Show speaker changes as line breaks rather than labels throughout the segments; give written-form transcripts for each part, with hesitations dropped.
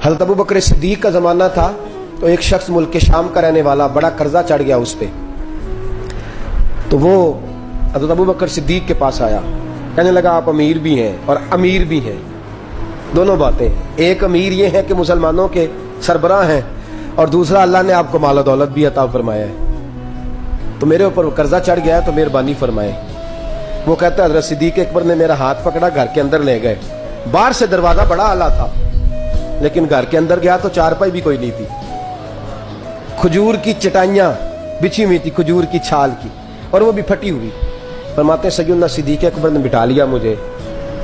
حضرت ابو بکر صدیق کا زمانہ تھا تو ایک شخص ملک شام کا رہنے والا، بڑا قرضہ چڑھ گیا اس پہ، تو وہ حضرت ابو بکر صدیق کے پاس آیا، کہنے لگا آپ امیر بھی ہیں اور امیر بھی ہیں، دونوں باتیں، ایک امیر یہ ہے کہ مسلمانوں کے سربراہ ہیں، اور دوسرا اللہ نے آپ کو مال و دولت بھی عطا فرمایا ہے، تو میرے اوپر قرضہ چڑھ گیا ہے تو مہربانی فرمائے۔ وہ کہتا ہے حضرت صدیق اکبر نے میرا ہاتھ پکڑا، گھر کے اندر لے گئے، باہر سے دروازہ بڑا اعلیٰ تھا لیکن گھر کے اندر گیا تو چارپائی بھی کوئی نہیں تھی، کھجور کی چٹائیاں بچھی ہوئی تھی، کھجور کی چھال کی، اور وہ بھی پھٹی ہوئی۔ فرماتے ہیں سیدنا صدیق اکبر نے بٹھا لیا مجھے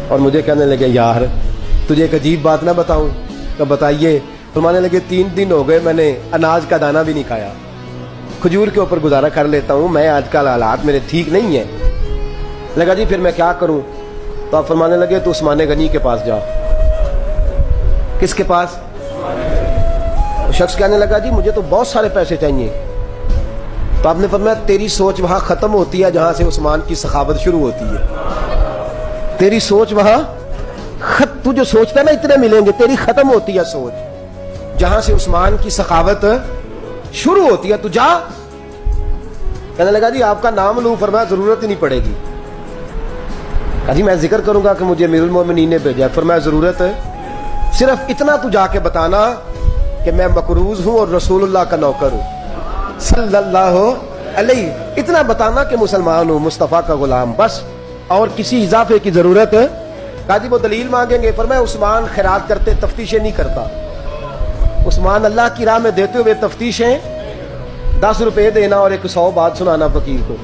اور مجھے کہنے لگے یار تجھے ایک عجیب بات نہ بتاؤں؟ کہ بتائیے۔ فرمانے لگے 3 دن ہو گئے میں نے اناج کا دانہ بھی نہیں کھایا، کھجور کے اوپر گزارا کر لیتا ہوں، میں آج کل حالات میرے ٹھیک نہیں ہیں۔ لگا جی پھر میں کیا کروں؟ تو آپ فرمانے لگے تو عثمان غنی کے پاس جا۔ کس کے پاس؟ شخص کہنے لگا جی مجھے تو بہت سارے پیسے چاہیے۔ تو آپ نے فرمایا تیری سوچ وہاں ختم ہوتی ہے جہاں سے عثمان کی سخاوت شروع ہوتی ہے، تیری سوچ وہاں تو جو سوچتا ہے نا اتنے ملیں گے، تیری ختم ہوتی ہے سوچ جہاں سے عثمان کی سخاوت شروع ہوتی ہے، تو جا۔ کہنے لگا جی آپ کا نام لوں؟ فرمایا ضرورت ہی نہیں پڑے گی۔ کہا جی میں ذکر کروں گا کہ مجھے امیر المومنین نے بھیجا ہے۔ فرمایا ضرورت ہے، صرف اتنا تو جا کے بتانا کہ میں مقروض ہوں اور رسول اللہ کا نوکر ہوں صلی اللہ علیہ، اتنا بتانا کہ مسلمان ہوں، مصطفیٰ کا غلام، بس، اور کسی اضافے کی ضرورت۔ کہا جی وہ دلیل مانگیں گے؟ فرمایا عثمان خیرات کرتے تفتیشیں نہیں کرتا، عثمان اللہ کی راہ میں دیتے ہوئے تفتیشیں 10 روپے دینا اور 100 بات سنانا فقیر کو،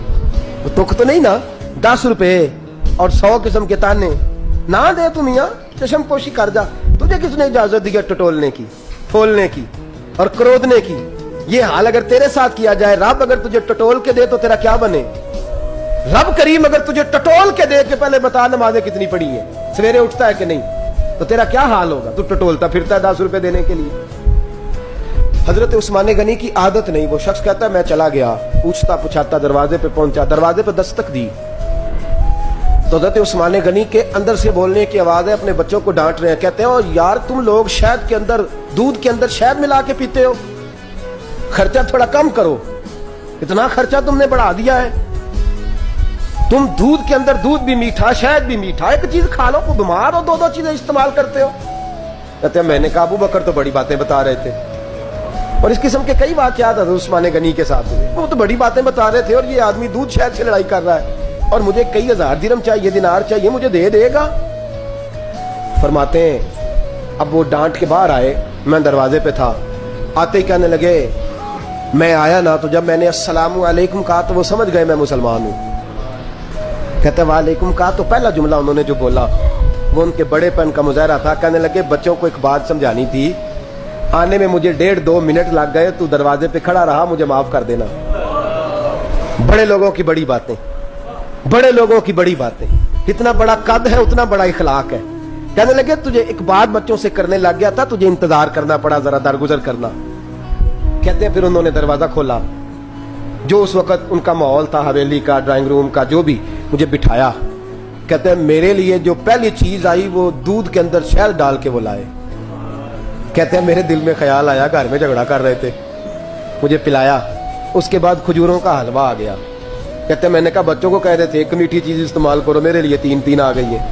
وہ تک تو نہیں نا، 10 روپے اور 100 قسم کے تانے نہ دے تو میاں چشم پوشی کر جا، تجھے کس نے اجازت دی ہے ٹٹولنے کی، پھولنے کی اور کرودنے کی؟ یہ حال اگر تیرے ساتھ کیا جائے، رب اگر تجھے ٹٹول کے دے تو تیرا کیا بنے؟ رب کریم اگر تجھے ٹٹول کے دے کہ پہلے بتا نمازیں کتنی پڑھی ہیں، سویرے اٹھتا ہے کہ نہیں، تو تیرا کیا حال ہوگا؟ تو ٹٹولتا پھرتا ہے 10 روپے دینے کے لیے۔ حضرت عثمان غنی کی عادت نہیں، وہ شخص کہتا ہے میں چلا گیا، پوچھتا پچھاتا دروازے پہ پہنچا، دروازے پہ دستک دی تو حضرت عثمان غنی کے اندر سے بولنے کی آواز ہے، اپنے بچوں کو ڈانٹ رہے ہیں، کہتے ہیں یار تم لوگ شہد کے اندر، دودھ کے اندر شہد ملا کے پیتے ہو، خرچہ تھوڑا کم کرو، اتنا خرچہ تم نے بڑھا دیا ہے، تم دودھ کے اندر دودھ بھی میٹھا شہد بھی میٹھا، ایک چیز کھا لو، کو بیمار ہو، 2 چیزیں استعمال کرتے ہو۔ کہتے ہیں میں نے کہا ابو بکر تو بڑی باتیں بتا رہے تھے، اور اس قسم کے کئی واقعات حضرت عثمان غنی کے ساتھ ہوئے، وہ تو بڑی باتیں بتا رہے تھے، اور یہ آدمی دودھ شہد سے لڑائی کر رہا ہے اور مجھے کئی ہزار درہم چاہیے، دینار چاہیے، مجھے دے گا؟ فرماتے ہیں اب وہ ڈانٹ کے باہر آئے، میں دروازے پہ تھا، آتے ہی کہنے لگے میں آیا نا تو جب میں نے السلام علیکم کہا تو وہ سمجھ گئے میں مسلمان ہوں۔ کہتے وعلیکم کہا تو پہلا جملہ انہوں نے جو بولا وہ ان کے بڑے پن کا مظاہرہ تھا۔ کہنے لگے بچوں کو ایک بات سمجھانی تھی، آنے میں مجھے 1.5-2 منٹ لگ گئے، تو دروازے پہ کھڑا رہا، مجھے معاف کر دینا۔ بڑے لوگوں کی بڑی باتیں، بڑے لوگوں کی بڑی باتیں، اتنا بڑا قد ہے اتنا بڑا اخلاق ہے۔ کہنے لگے تجھے ایک بات بچوں سے کرنے لگ گیا تھا، تجھے انتظار کرنا پڑا، ذرا درگزر کرنا۔ کہتے ہیں پھر انہوں نے دروازہ کھولا، جو اس وقت ان کا ماحول تھا حویلی کا، ڈرائنگ روم کا، جو بھی، مجھے بٹھایا۔ کہتے ہیں میرے لیے جو پہلی چیز آئی وہ دودھ کے اندر شہد ڈال کے وہ لائے۔ کہتے ہیں میرے دل میں خیال آیا گھر میں جھگڑا کر رہے تھے، مجھے پلایا، اس کے بعد کھجوروں کا حلوہ آ گیا۔ کہتے ہیں میں نے کہا بچوں کو کہہ رہے تھے ایک میٹھی چیز استعمال کرو، میرے لیے 3 آ گئی ہیں،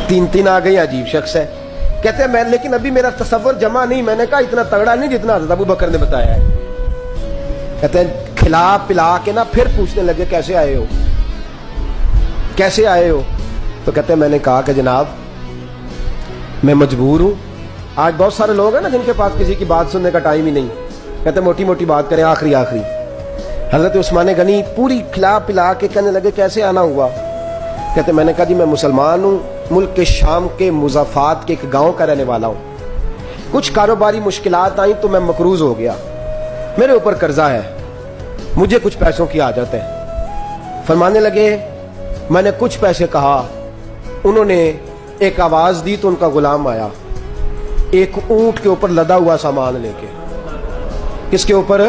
3 آ گئی، عجیب شخص ہے۔ کہتے ہیں میں لیکن ابھی میرا تصور جمع نہیں، میں نے کہا اتنا تگڑا نہیں جتنا حضرت ابو بکر نے بتایا ہے۔ کہتے ہیں کھلا پلا کے نا پھر پوچھنے لگے کیسے آئے ہو، کیسے آئے ہو؟ تو کہتے ہیں میں نے کہا کہ جناب میں مجبور ہوں، آج بہت سارے لوگ ہیں نا جن کے پاس کسی کی بات سننے کا ٹائم ہی نہیں۔ کہتے ہیں موٹی موٹی بات کریں، آخری۔ حضرت عثمان غنی پوری کھلا پلا کے کہنے لگے کیسے آنا ہوا؟ کہتے میں نے کہا جی میں مسلمان ہوں، ملک کے شام کے مضافات کے ایک گاؤں کا رہنے والا ہوں، کچھ کاروباری مشکلات آئیں تو میں مقروض ہو گیا، میرے اوپر قرضہ ہے، مجھے کچھ پیسوں کی حاجت ہے۔ فرمانے لگے میں نے کچھ پیسے کہا، انہوں نے ایک آواز دی تو ان کا غلام آیا ایک اونٹ کے اوپر لدا ہوا سامان لے کے۔ کس کے اوپر؟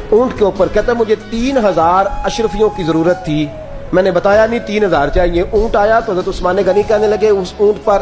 اونٹ کے اوپر۔ کہتا ہے مجھے 3000 اشرفیوں کی ضرورت تھی، میں نے بتایا نہیں 3000 چاہیے۔ اونٹ آیا تو حضرت عثمان غنی کہنے لگے اس اونٹ پر